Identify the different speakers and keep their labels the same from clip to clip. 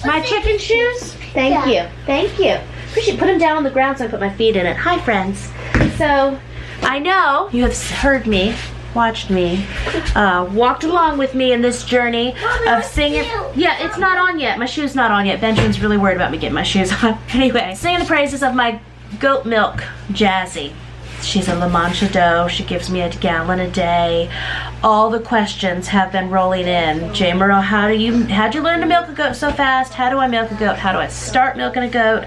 Speaker 1: My chicken shoes? Thank you. Thank you. Appreciate. Put them down on the ground so I put my feet in it. Hi, friends. So, I know you have heard me, watched me, walked along with me in this journey of singing. Yeah, it's not on yet. My shoe's not on yet. Benjamin's really worried about me getting my shoes on. Anyway, singing the praises of my goat milk, Jazzy. She's a Lamancha doe. She gives me a gallon a day. All the questions have been rolling in. Jamerrill, how'd you learn to milk a goat so fast? How do I milk a goat? How do I start milking a goat?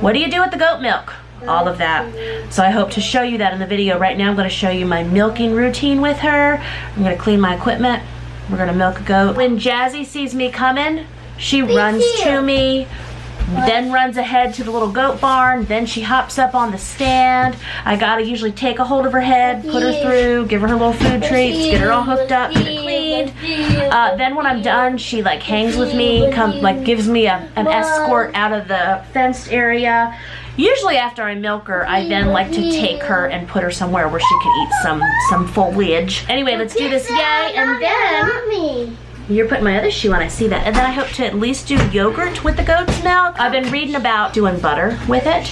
Speaker 1: What do you do with the goat milk? All of that. So I hope to show you that in the video. Right now I'm going to show you my milking routine with her. I'm going to clean my equipment. We're going to milk a goat. When Jazzy sees me coming, she runs to me, then runs ahead to the little goat barn, then she hops up on the stand. I gotta usually take a hold of her head, put her through, give her little food treats, get her all hooked up, get her cleaned. Then when I'm done, she like hangs with me, gives me an escort out of the fenced area. Usually after I milk her, I then like to take her and put her somewhere where she can eat some foliage. Anyway, let's do this, yay, and then you're putting my other shoe on, I see that. And then I hope to at least do yogurt with the goat's milk. I've been reading about doing butter with it,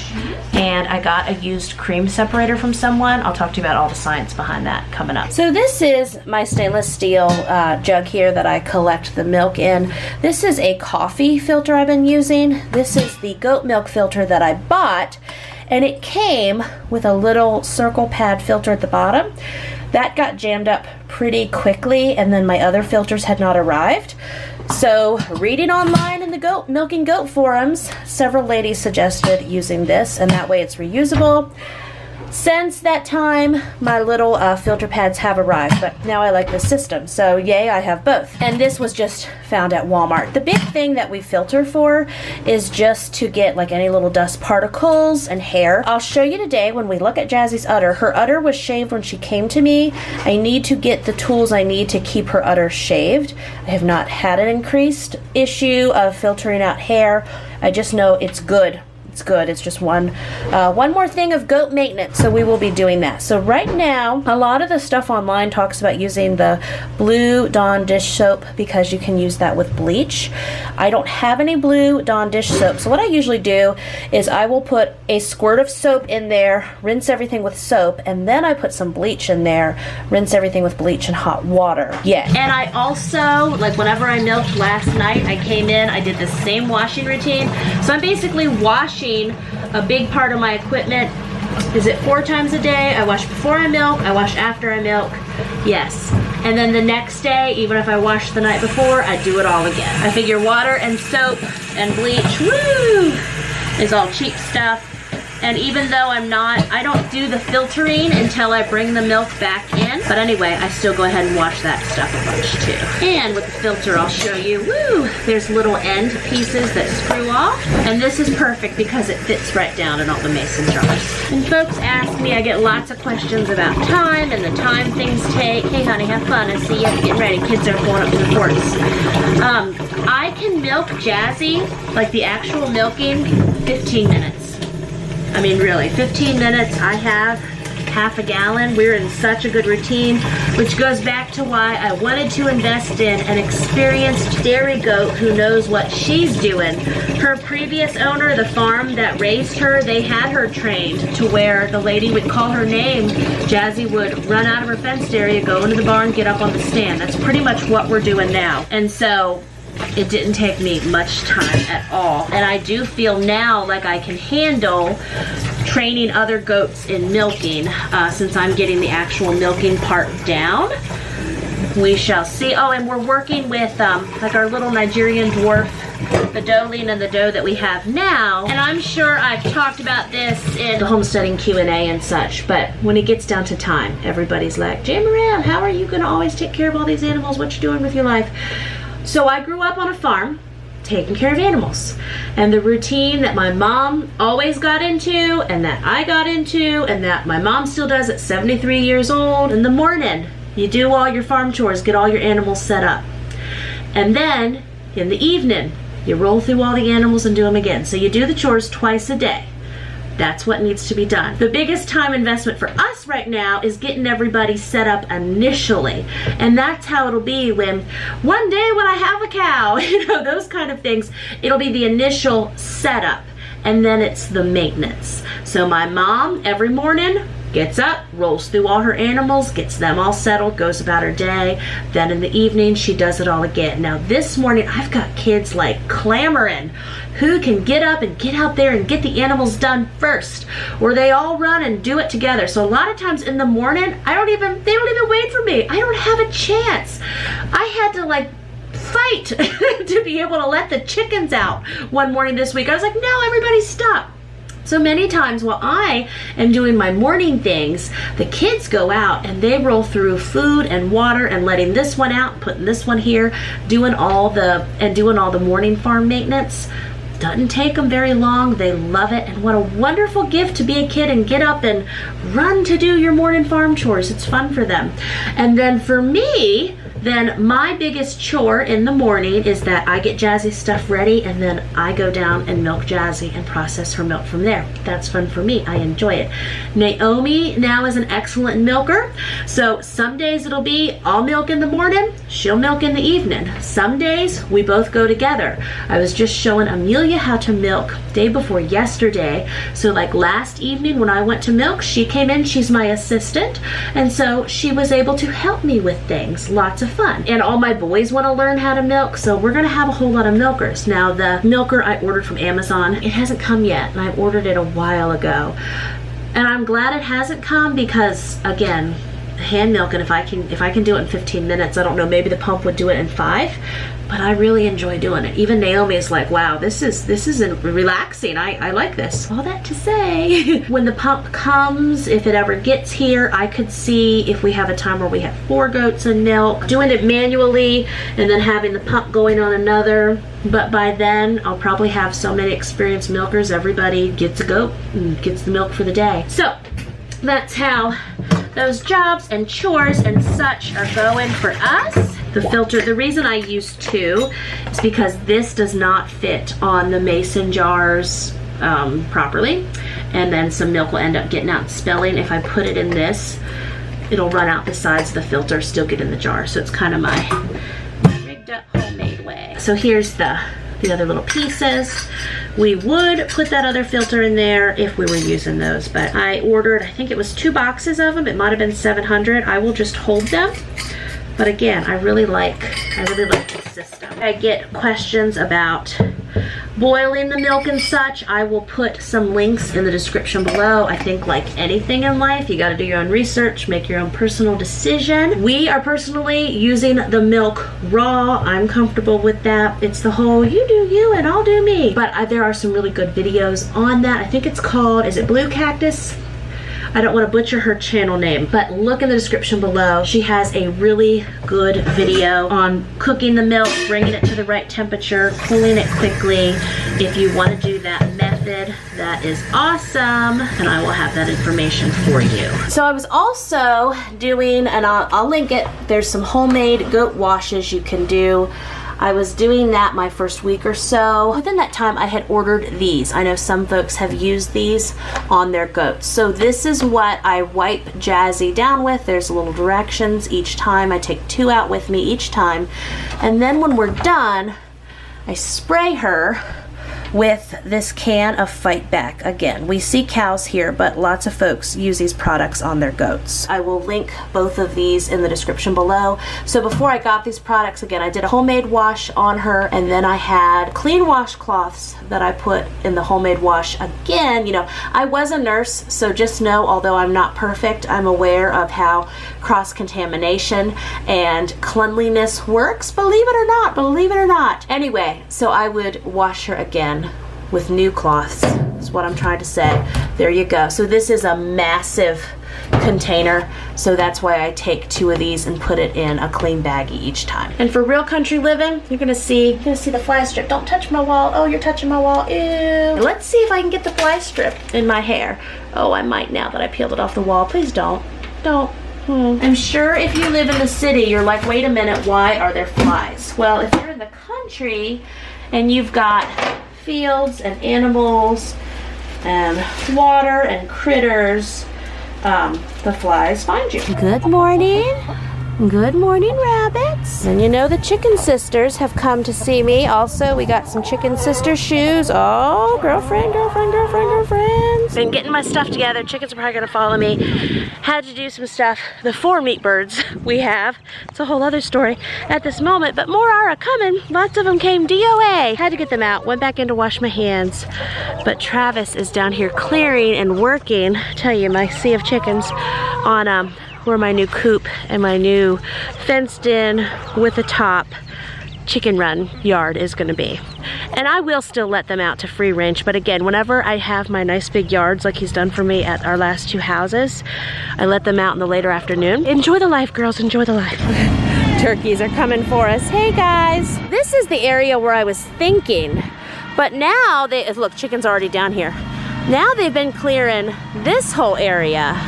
Speaker 1: and I got a used cream separator from someone. I'll talk to you about all the science behind that coming up. So this is my stainless steel jug here that I collect the milk in. This is a coffee filter I've been using. This is the goat milk filter that I bought, and it came with a little circle pad filter at the bottom. That got jammed up pretty quickly, and then my other filters had not arrived. So reading online in the milking goat forums, several ladies suggested using this, and that way it's reusable. Since that time, my little filter pads have arrived, but now I like this system, so yay, I have both. And this was just found at Walmart. The big thing that we filter for is just to get like any little dust particles and hair. I'll show you today when we look at Jazzy's udder. Her udder was shaved when she came to me. I need to get the tools I need to keep her udder shaved. I have not had an increased issue of filtering out hair. I just know it's good. It's good. It's just one more thing of goat maintenance, so we will be doing that. So right now, a lot of the stuff online talks about using the Blue Dawn dish soap because you can use that with bleach. I don't have any Blue Dawn dish soap, so what I usually do is I will put a squirt of soap in there, rinse everything with soap, and then I put some bleach in there, rinse everything with bleach and hot water. Yeah. And I also, like whenever I milked last night, I came in, I did the same washing routine. So I'm basically washing a big part of my equipment. Is it 4 times a day? I wash before I milk, I wash after I milk. Yes. And then the next day, even if I wash the night before, I do it all again. I figure water and soap and bleach, woo, is all cheap stuff. And even though I don't do the filtering until I bring the milk back in. But anyway, I still go ahead and wash that stuff a bunch too. And with the filter, I'll show you, woo, there's little end pieces that screw off. And this is perfect because it fits right down in all the mason jars. And folks ask me, I get lots of questions about time and the time things take. Hey honey, have fun. I see you getting ready. Kids are going up to the forts. I can milk Jazzy, like the actual milking, 15 minutes. I mean, really, 15 minutes, I have half a gallon. We're in such a good routine, which goes back to why I wanted to invest in an experienced dairy goat who knows what she's doing. Her previous owner, the farm that raised her, they had her trained to where the lady would call her name. Jazzy would run out of her fenced area, go into the barn, get up on the stand. That's pretty much what we're doing now. And so it didn't take me much time at all. And I do feel now like I can handle training other goats in milking since I'm getting the actual milking part down. We shall see. Oh, and we're working with like our little Nigerian dwarf, the doeling and the doe that we have now. And I'm sure I've talked about this in the homesteading Q&A and such, but when it gets down to time, everybody's like, Jamerrill, how are you gonna always take care of all these animals? What you doing with your life? So I grew up on a farm taking care of animals, and the routine that my mom always got into and that I got into and that my mom still does at 73 years old. In the morning, you do all your farm chores, get all your animals set up, and then in the evening you roll through all the animals and do them again. So you do the chores twice a day. That's what needs to be done. The biggest time investment for us right now is getting everybody set up initially. And that's how it'll be when one day when I have a cow, you know, those kind of things. It'll be the initial setup, and then it's the maintenance. So my mom every morning gets up, rolls through all her animals, gets them all settled, goes about her day. Then in the evening, she does it all again. Now this morning, I've got kids like clamoring who can get up and get out there and get the animals done first, or they all run and do it together. So a lot of times in the morning, they don't even wait for me. I don't have a chance. I had to like fight to be able to let the chickens out one morning this week. I was like, no, everybody stop. So many times while I am doing my morning things, the kids go out and they roll through food and water and letting this one out, putting this one here, doing all the morning farm maintenance. Doesn't take them very long. They love it, and what a wonderful gift to be a kid and get up and run to do your morning farm chores. It's fun for them. And then for me, then my biggest chore in the morning is that I get Jazzy's stuff ready, and then I go down and milk Jazzy and process her milk from there. That's fun for me. I enjoy it. Naomi now is an excellent milker. So some days it'll be I'll milk in the morning, she'll milk in the evening. Some days we both go together. I was just showing Amelia how to milk day before yesterday. So like last evening when I went to milk, she came in, she's my assistant, and so she was able to help me with things. Lots of fun. And all my boys want to learn how to milk, so we're going to have a whole lot of milkers. Now the milker I ordered from Amazon, it hasn't come yet, and I ordered it a while ago. And I'm glad it hasn't come because, again, hand milking, if I can do it in 15 minutes, I don't know, maybe the pump would do it in 5, but I really enjoy doing it. Even Naomi is like, wow, this is relaxing. I like this. All that to say, when the pump comes, if it ever gets here, I could see if we have a time where we have 4 goats and milk, doing it manually and then having the pump going on another. But by then, I'll probably have so many experienced milkers, everybody gets a goat and gets the milk for the day. So that's how those jobs and chores and such are going for us. The filter, the reason I use 2 is because this does not fit on the mason jars properly, and then some milk will end up getting out and spilling. If I put it in this, it'll run out the sides of the filter, still get in the jar. So it's kind of my rigged up homemade way. So here's the other little pieces. We would put that other filter in there if we were using those, but I ordered, I think it was 2 boxes of them. It might have been 700. I will just hold them. But again, I really like this system. I get questions about boiling the milk and such. I will put some links in the description below. I think like anything in life, you got to do your own research, make your own personal decision. We are personally using the milk raw. I'm comfortable with that. It's the whole you do you and I'll do me. But there are some really good videos on that. I think it's called, is it Blue Cactus? I don't want to butcher her channel name, but look in the description below. She has a really good video on cooking the milk, bringing it to the right temperature, cooling it quickly. If you want to do that method, that is awesome, and I will have that information for you. So I was also doing, and I'll link it, there's some homemade goat washes you can do. I was doing that my first week or so. Within that time, I had ordered these. I know some folks have used these on their goats. So this is what I wipe Jazzy down with. There's little directions each time. I take 2 out with me each time. And then when we're done, I spray her with this can of Fight Back. Again, we see cows here, but lots of folks use these products on their goats. I will link both of these in the description below. So before I got these products, again, I did a homemade wash on her, and then I had clean washcloths that I put in the homemade wash. Again, you know, I was a nurse, so just know, although I'm not perfect, I'm aware of how cross-contamination and cleanliness works, believe it or not, believe it or not. Anyway, so I would wash her again with new cloths, is what I'm trying to say. There you go. So this is a massive container, so that's why I take 2 of these and put it in a clean baggie each time. And for real country living, you're gonna see the fly strip. Don't touch my wall. Oh, you're touching my wall. Ew. Let's see if I can get the fly strip in my hair. Oh, I might now that I peeled it off the wall. Please don't. I'm sure if you live in the city, you're like, wait a minute, why are there flies? Well, if you're in the country and you've got fields and animals and water and critters, the flies find you. Good morning. Good morning, rabbits. And you know the chicken sisters have come to see me. Also, we got some chicken sister shoes. Oh, girlfriend. Been getting my stuff together. Chickens are probably gonna follow me. Had to do some stuff. The 4 meat birds we have. It's a whole other story at this moment, but more are coming. Lots of them came DOA. Had to get them out. Went back in to wash my hands. But Travis is down here clearing and working. Tell you, my sea of chickens on where my new coop and my new fenced in with a top chicken run yard is gonna be. And I will still let them out to free range, but again, whenever I have my nice big yards like he's done for me at our last 2 houses, I let them out in the later afternoon. Enjoy the life, girls, enjoy the life. Turkeys are coming for us. Hey guys, this is the area where I was thinking, but now look, chicken's already down here. Now they've been clearing this whole area.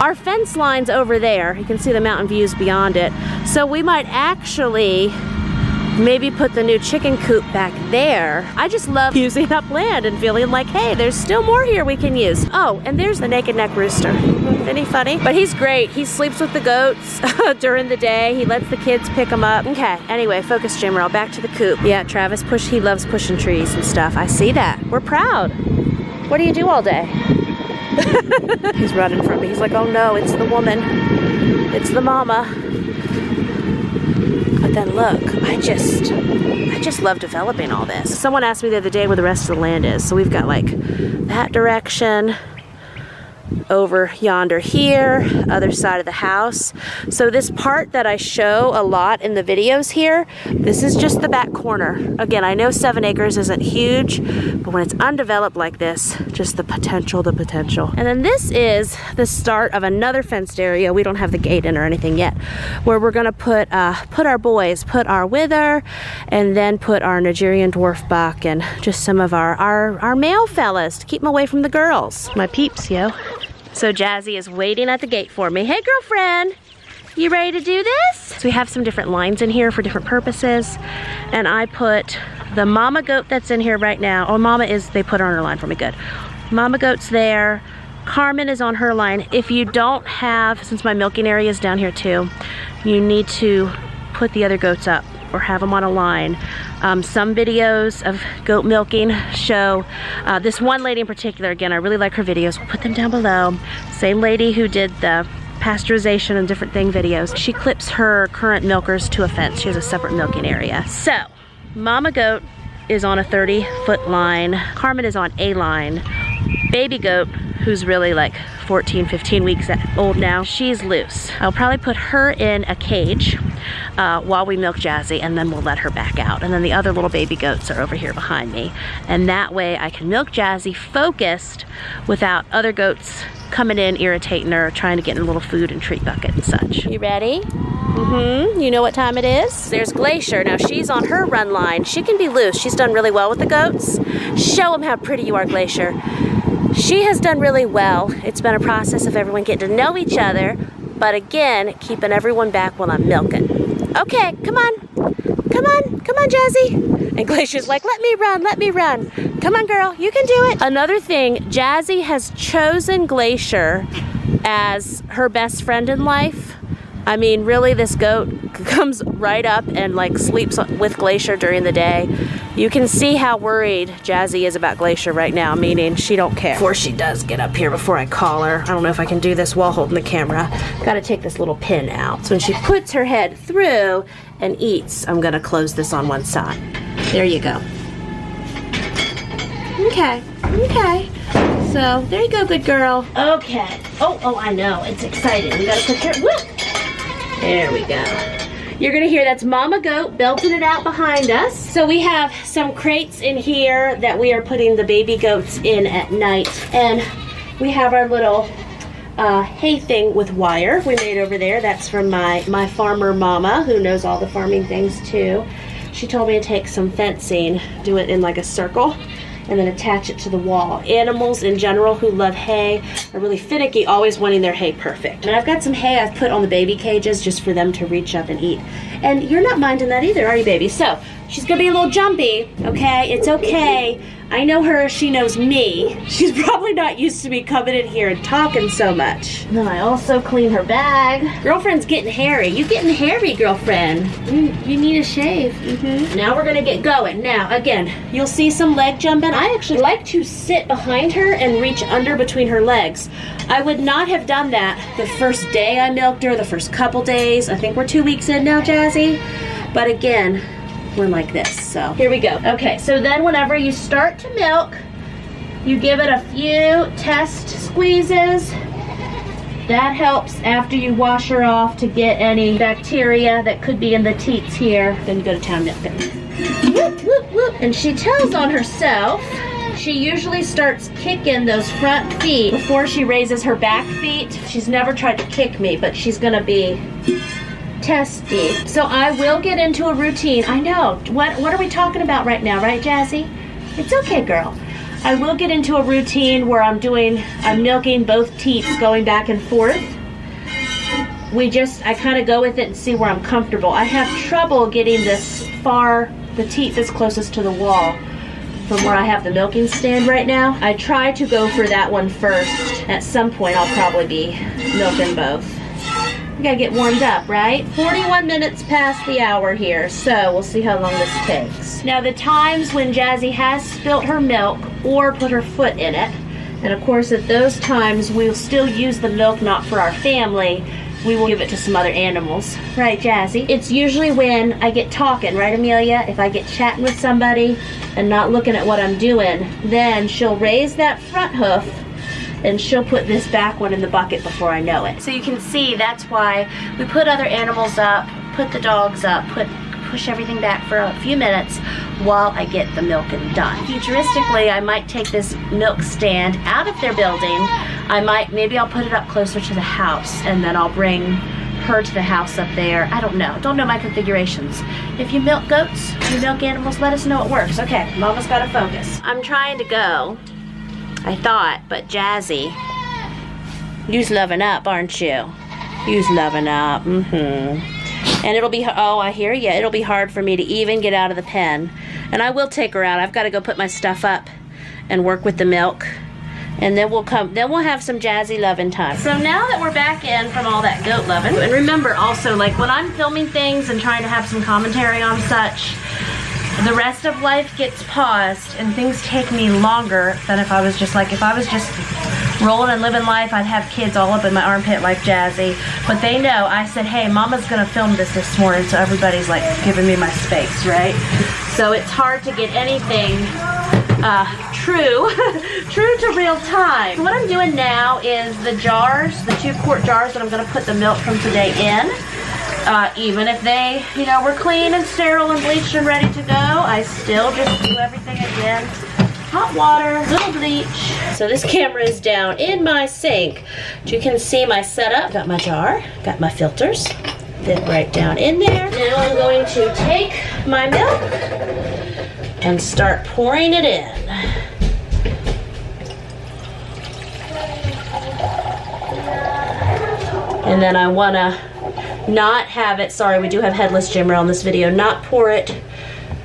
Speaker 1: Our fence line's over there. You can see the mountain views beyond it. So we might actually maybe put the new chicken coop back there. I just love using up land and feeling like, hey, there's still more here we can use. Oh, and there's the naked neck rooster. Isn't he funny? But he's great. He sleeps with the goats during the day. He lets the kids pick them up. Okay, anyway, focus, Jamerrill. Back to the coop. Yeah, Travis, he loves pushing trees and stuff. I see that. We're proud. What do you do all day? He's running from me. He's like, oh no, it's the woman. It's the mama. But then look, I just love developing all this. Someone asked me the other day where the rest of the land is. So we've got like that direction, over yonder here, other side of the house. So this part that I show a lot in the videos here, this is just the back corner. Again, I know 7 acres isn't huge, but when it's undeveloped like this, just the potential. And then this is the start of another fenced area. We don't have the gate in or anything yet, where we're gonna put our boys, put our wither, and then put our Nigerian dwarf buck and just some of our male fellas to keep them away from the girls. My peeps, yo. So Jazzy is waiting at the gate for me. Hey girlfriend, you ready to do this? So we have some different lines in here for different purposes. And I put the mama goat that's in here right now. Oh, they put her on her line for me, good. Mama goat's there. Carmen is on her line. If you don't have, since my milking area is down here too, you need to put the other goats up or have them on a line. Some videos of goat milking show this one lady in particular. Again, I really like her videos. We'll put them down below. Same lady who did the pasteurization and different thing videos. She clips her current milkers to a fence. She has a separate milking area. So, mama goat is on a 30-foot line. Carmen is on a line. Baby goat, who's really like 14, 15 weeks old now, she's loose. I'll probably put her in a cage while we milk Jazzy, and then we'll let her back out. And then the other little baby goats are over here behind me. And that way I can milk Jazzy focused without other goats coming in, irritating her, trying to get in a little food and treat bucket and such. You ready? Mm-hmm. You know what time it is? There's Glacier. Now she's on her run line. She can be loose. She's done really well with the goats. Show them how pretty you are, Glacier. She has done really well. It's been a process of everyone getting to know each other, but again, keeping everyone back while I'm milking. Okay, come on, Jazzy. And Glacier's like, let me run. Come on, girl, you can do it. Another thing, Jazzy has chosen Glacier as her best friend in life. I mean, really, this goat comes right up and like sleeps with Glacier during the day. You can see how worried Jazzy is about Glacier right now, meaning she don't care. Before she does get up here, before I call her, I don't know if I can do this while holding the camera. Gotta take this little pin out. So when she puts her head through and eats, I'm gonna close this on one side. There you go. Okay. So there you go, good girl. Okay. Oh, I know, it's exciting. We gotta put your, whoop. There we go. You're gonna hear that's Mama Goat belting it out behind us. So we have some crates in here that we are putting the baby goats in at night. And we have our little hay thing with wire we made over there. That's from my farmer mama, who knows all the farming things too. She told me to take some fencing, do it in like a circle, and then attach it to the wall. Animals in general who love hay are really finicky, always wanting their hay perfect. And I've got some hay I've put on the baby cages just for them to reach up and eat. And you're not minding that either, are you, baby? So, She's gonna be a little jumpy, okay? It's okay. I know her, she knows me. She's probably not used to me coming in here and talking so much. And then I also clean her bag. Girlfriend's getting hairy. You getting hairy, girlfriend. You need a shave. Now we're gonna get going. Now, again, you'll see some leg jumping. I actually like to sit behind her and reach under between her legs. I would not have done that the first day I milked her, the first couple days. I think we're 2 weeks in now, Jazzy. But again, we're like this, so here we go. Okay, so then whenever you start to milk, you give it a few test squeezes. That helps after you wash her off to get any bacteria that could be in the teats here. Then you go to town milking. Whoop, whoop, whoop. And she tells on herself. She usually starts kicking those front feet before she raises her back feet. She's never tried to kick me, but she's gonna be testy. So I will get into a routine. I know. What are we talking about right now, right, Jazzy? It's okay, girl. I will get into a routine where I'm milking both teats going back and forth. I kind of go with it and see where I'm comfortable. I have trouble getting the teat that's closest to the wall from where I have the milking stand right now. I try to go for that one first. At some point, I'll probably be milking both. We gotta get warmed up, right? 41 minutes past the hour here, so we'll see how long this takes. Now the times when Jazzy has spilt her milk or put her foot in it, and of course at those times we'll still use the milk not for our family, we will give it to some other animals. Right, Jazzy? It's usually when I get talking, right, Amelia? If I get chatting with somebody and not looking at what I'm doing, then she'll raise that front hoof and she'll put this back one in the bucket before I know it. So you can see that's why we put other animals up, put the dogs up, push everything back for a few minutes while I get the milking done. Futuristically, I might take this milk stand out of their building. Maybe I'll put it up closer to the house and then I'll bring her to the house up there. I don't know my configurations. If you milk goats, you milk animals, let us know it works. Okay, Mama's gotta focus. I'm trying to go. I thought, but Jazzy, you's loving up, aren't you? You's loving up, And it'll be, oh, I hear you. It'll be hard for me to even get out of the pen. And I will take her out. I've got to go put my stuff up and work with the milk. And then we'll have some Jazzy loving time. So now that we're back in from all that goat loving, and remember also, like when I'm filming things and trying to have some commentary on such, the rest of life gets paused and things take me longer than if I was just rolling and living life. I'd have kids all up in my armpit like Jazzy. But they know, I said, hey, Mama's gonna film this morning, so everybody's like giving me my space, right? So it's hard to get anything true to real time. So what I'm doing now is the jars, the 2-quart jars that I'm gonna put the milk from today in. Even if they, were clean and sterile and bleached and ready to go, I still just do everything again. Hot water, little bleach. So this camera is down in my sink. You can see my setup. Got my jar, got my filters. Fit right down in there. Now I'm going to take my milk and start pouring it in. And then I want to not have it, sorry, we do have headless Jamerrill on this video, not pour it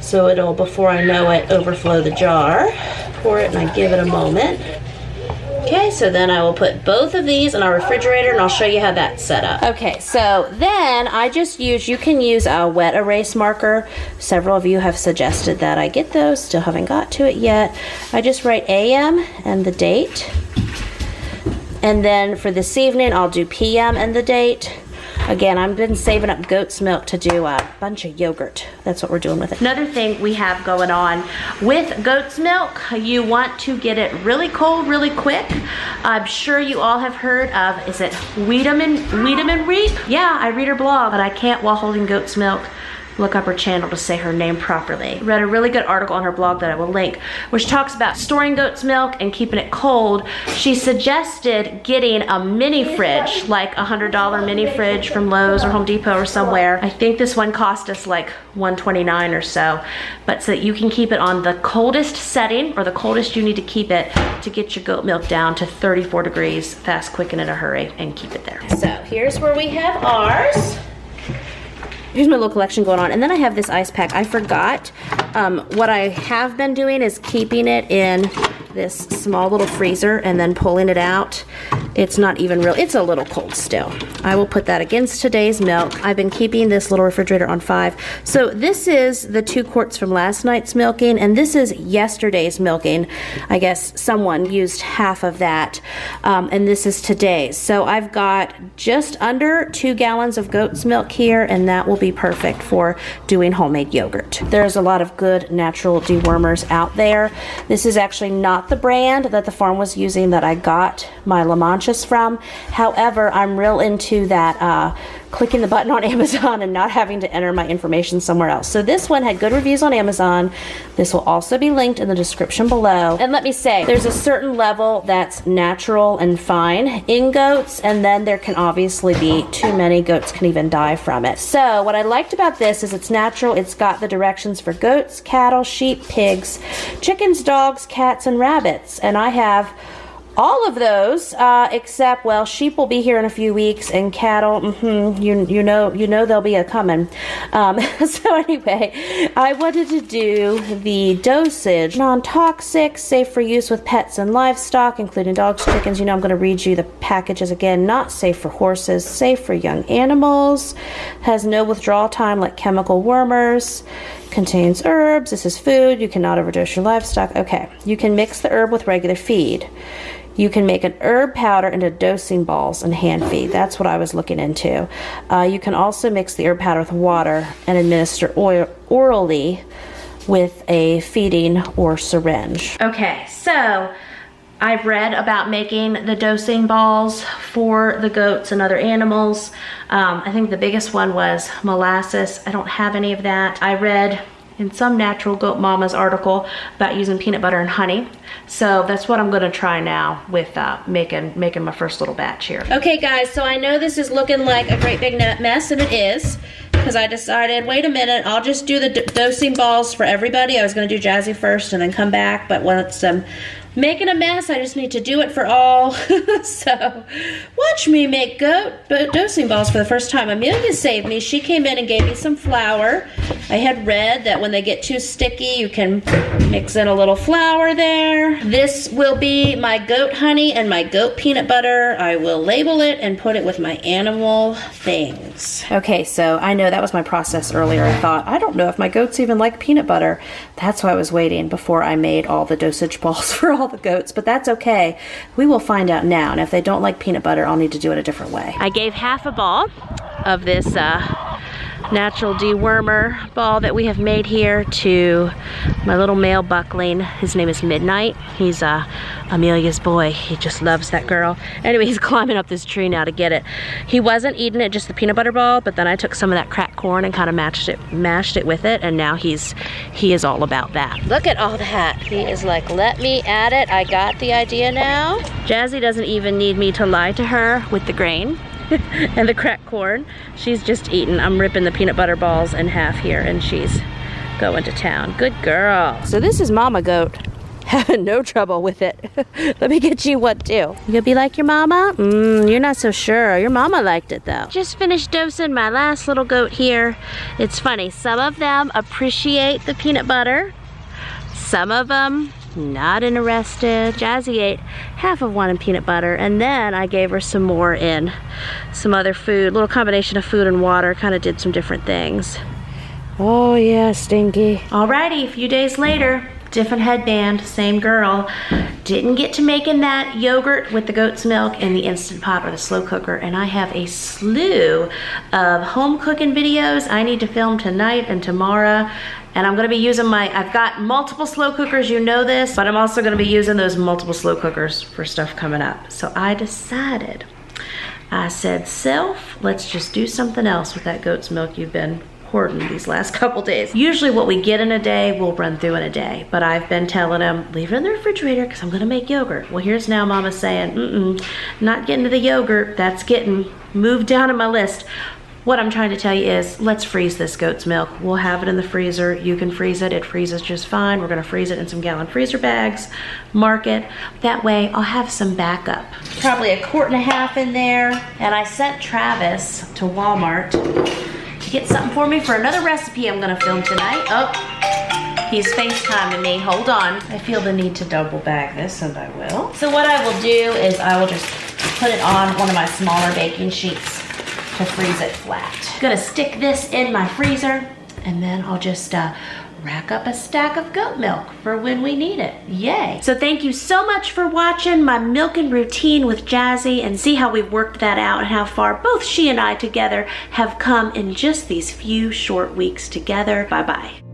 Speaker 1: so it'll, before I know it, overflow the jar. Pour it and I give it a moment. Okay, so then I will put both of these in our refrigerator and I'll show you how that's set up. Okay, so then I just you can use a wet erase marker. Several of you have suggested that I get those, still haven't got to it yet. I just write AM and the date. And then for this evening, I'll do PM and the date. Again, I've been saving up goat's milk to do a bunch of yogurt. That's what we're doing with it. Another thing we have going on with goat's milk, you want to get it really cold, really quick. I'm sure you all have heard of, is it Wiedemann Reap? Yeah, I read her blog, but I can't while holding goat's milk look up her channel to say her name properly. Read a really good article on her blog that I will link, which talks about storing goat's milk and keeping it cold. She suggested getting a mini fridge, like a $100 mini fridge from Lowe's or Home Depot or somewhere. I think this one cost us like $129 or so, but so that you can keep it on the coldest setting, or the coldest you need to keep it, to get your goat milk down to 34 degrees fast, quick, and in a hurry, and keep it there. So here's where we have ours. here's my little collection going on. And then I have this ice pack. I forgot. What I have been doing is keeping it in this small little freezer and then pulling it out. It's not even real, it's a little cold still. I will put that against today's milk. I've been keeping this little refrigerator on 5. So this is the 2 quarts from last night's milking, and this is yesterday's milking. I guess someone used half of that, and this is today's. So I've got just under 2 gallons of goat's milk here, and that will be perfect for doing homemade yogurt. There's a lot of good natural dewormers out there. This is actually not the brand that the farm was using that I got my Lamanchas from. However, I'm real into that clicking the button on Amazon and not having to enter my information somewhere else. So this one had good reviews on Amazon. This will also be linked in the description below. And let me say, there's a certain level that's natural and fine in goats, and then there can obviously be too many. Goats can even die from it. So what I liked about this is it's natural. It's got the directions for goats, cattle, sheep, pigs, chickens, dogs, cats, and rabbits. And I have all of those, except, well, sheep will be here in a few weeks, and cattle, you know they'll be a-coming. So anyway, I wanted to do the dosage. Non-toxic, safe for use with pets and livestock, including dogs, chickens. You know, I'm going to read you the packages again. Not safe for horses, safe for young animals. Has no withdrawal time like chemical wormers. Contains herbs. This is food. You cannot overdose your livestock. Okay, you can mix the herb with regular feed. You can make an herb powder into dosing balls and hand feed. That's what I was looking into. You can also mix the herb powder with water and administer orally with a feeding or syringe. Okay, so I've read about making the dosing balls for the goats and other animals. I think the biggest one was molasses. I don't have any of that. I read in some Natural Goat Mama's article about using peanut butter and honey. So that's what I'm gonna try now with making my first little batch here. Okay guys, so I know this is looking like a great big mess, and it is, because I decided, wait a minute, I'll just do the dosing balls for everybody. I was gonna do Jazzy first and then come back, but once I'm making a mess, I just need to do it for all. So watch me make goat dosing balls for the first time. Amelia saved me. She came in and gave me some flour. I had read that when they get too sticky, you can mix in a little flour there. This will be my goat honey and my goat peanut butter. I will label it and put it with my animal things. Okay, so I know that was my process earlier. I thought, I don't know if my goats even like peanut butter. That's why I was waiting before I made all the dosage balls for all the goats, but that's okay. We will find out now, and if they don't like peanut butter, I'll need to do it a different way. I gave half a ball of this natural dewormer ball that we have made here to my little male buckling. His name is Midnight. He's Amelia's boy. He just loves that girl. Anyway, he's climbing up this tree now to get it. He wasn't eating it, just the peanut butter ball, but then I took some of that cracked corn and kind of mashed it with it, and now he is all about that. Look at all that. He is like, let me at it. I got the idea now. Jazzy doesn't even need me to lie to her with the grain and the cracked corn. She's just eating. I'm ripping the peanut butter balls in half here, and she's going to town. Good girl. So this is Mama Goat. Having no trouble with it. Let me get you one too. You gonna be like your mama? You're not so sure. Your mama liked it though. Just finished dosing my last little goat here. It's funny, some of them appreciate the peanut butter. Some of them not interested. Jazzy ate half of one in peanut butter, and then I gave her some more in some other food, little combination of food and water, kind of did some different things. Oh yeah, Stinky. Alrighty, a few days later, different headband, same girl. Didn't get to making that yogurt with the goat's milk in the Instant Pot or the slow cooker, and I have a slew of home cooking videos I need to film tonight and tomorrow. And I'm gonna be using I've got multiple slow cookers, you know this, but I'm also gonna be using those multiple slow cookers for stuff coming up. So I decided, I said, self, let's just do something else with that goat's milk you've been hoarding these last couple days. Usually what we get in a day, we'll run through in a day, but I've been telling them, leave it in the refrigerator because I'm gonna make yogurt. Well, here's now Mama saying, not getting to the yogurt, that's getting moved down on my list. What I'm trying to tell you is, let's freeze this goat's milk. We'll have it in the freezer. You can freeze it. It freezes just fine. We're gonna freeze it in some gallon freezer bags, mark it. That way I'll have some backup. Probably 1.5 quarts in there. And I sent Travis to Walmart get something for me for another recipe I'm gonna film tonight. Oh, he's FaceTiming me. Hold on. I feel the need to double bag this, and I will. So what I will do is I will just put it on one of my smaller baking sheets to freeze it flat. I'm gonna stick this in my freezer, and then I'll just rack up a stack of goat milk for when we need it. Yay. So thank you so much for watching my milking routine with Jazzy, and see how we've worked that out and how far both she and I together have come in just these few short weeks together. Bye-bye.